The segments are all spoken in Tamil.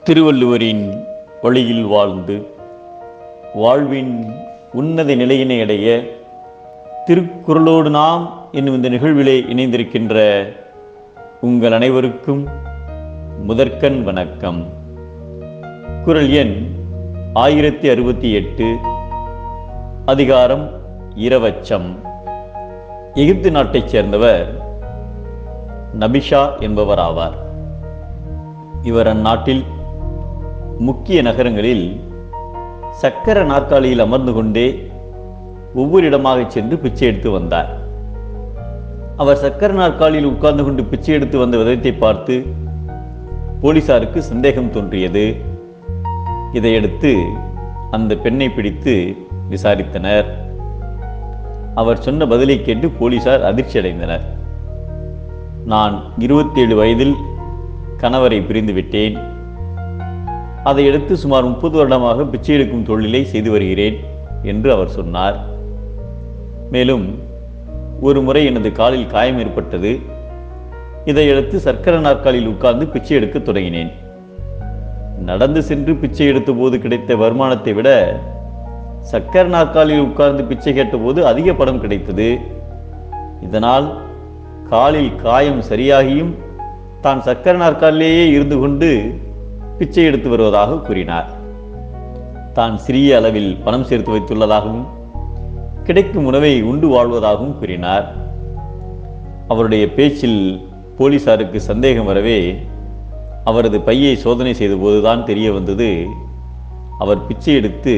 திருவள்ளுவரின் வழியில் வாழ்ந்து வாழ்வின் உன்னத நிலையினை அடைய திருக்குறளோடு நாம் என்னும் இந்த நிகழ்விலே இணைந்திருக்கின்ற உங்கள் அனைவருக்கும் முதற்கண் வணக்கம். குறள் எண் 1068, அதிகாரம் இரவச்சம். எகிப்து நாட்டைச் சேர்ந்தவர் நபிஷா என்பவர் ஆவார். இவர் அந்நாட்டில் முக்கிய நகரங்களில் சக்கர நாற்காலியில் அமர்ந்து கொண்டே ஒவ்வொரு இடமாக சென்று பிச்சை எடுத்து வந்தார். அவர் சக்கர நாற்காலியில் உட்கார்ந்து கொண்டு பிச்சை எடுத்து வந்த விதத்தை பார்த்து போலீசாருக்கு சந்தேகம் தோன்றியது. இதையடுத்து அந்த பெண்ணை பிடித்து விசாரித்தனர். அவர் சொன்ன பதிலை கேட்டு போலீசார் அதிர்ச்சி அடைந்தனர். நான் 27 வயதில் கணவரை பிரிந்து விட்டேன். அதையடுத்து சுமார் 30 வருடமாக பிச்சை எடுக்கும் தொழிலை செய்து வருகிறேன் என்று அவர் சொன்னார். மேலும் ஒரு முறை எனது காலில் காயம் ஏற்பட்டது. இதையடுத்து சர்க்கர நாற்காலியில் உட்கார்ந்து பிச்சை எடுக்க தொடங்கினேன். நடந்து சென்று பிச்சை எடுத்த போது கிடைத்த வருமானத்தை விட சக்கர நாற்காலியில் உட்கார்ந்து பிச்சை கேட்ட போது அதிக பணம் கிடைத்தது. இதனால் காலில் காயம் சரியாகியும் தான் சக்கர நாற்காலிலேயே இருந்து கொண்டு பிச்சை எடுத்து வருவதாக கூறினார். தான் சிறிய அளவில் பணம் சேர்த்து வைத்துள்ளதாகவும் கிடைக்கும் உணவை உண்டு வாழ்வதாகவும் கூறினார். அவருடைய பேச்சில் போலீசாருக்கு சந்தேகம் வரவே அவரது பையை சோதனை செய்த போதுதான் தெரிய வந்தது, அவர் பிச்சை எடுத்து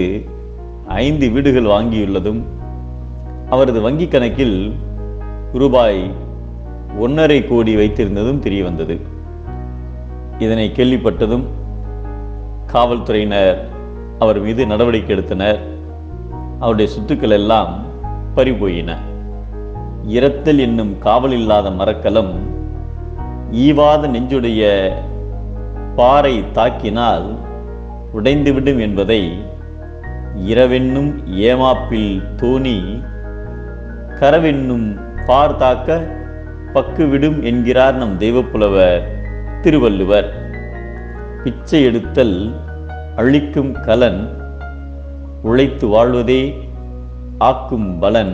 5 வீடுகள் வாங்கியுள்ளதும் அவரது வங்கி கணக்கில் ரூபாய் 1.5 கோடி வைத்திருந்ததும் தெரிய வந்தது. இதனை கேள்விப்பட்டதும் காவல்துறையினர் அவர் மீது நடவடிக்கை எடுத்தனர். அவருடைய சொத்துக்கள் எல்லாம் பறிபோயின. இரத்தல் என்னும் காவல் இல்லாத மரக்கலம் ஈவாத நெஞ்சுடைய பாறை தாக்கினால் உடைந்துவிடும் என்பதை இரவென்னும் ஏமாப்பில் தோணி கரவென்னும் பார் தாக்க பக்குவிடும் என்கிறார் நம் தெய்வப்புலவர் திருவள்ளுவர். பிச்சை எடுத்தல் அழிக்கும் கலன், உழைத்து வாழ்வதே ஆக்கும் பலன்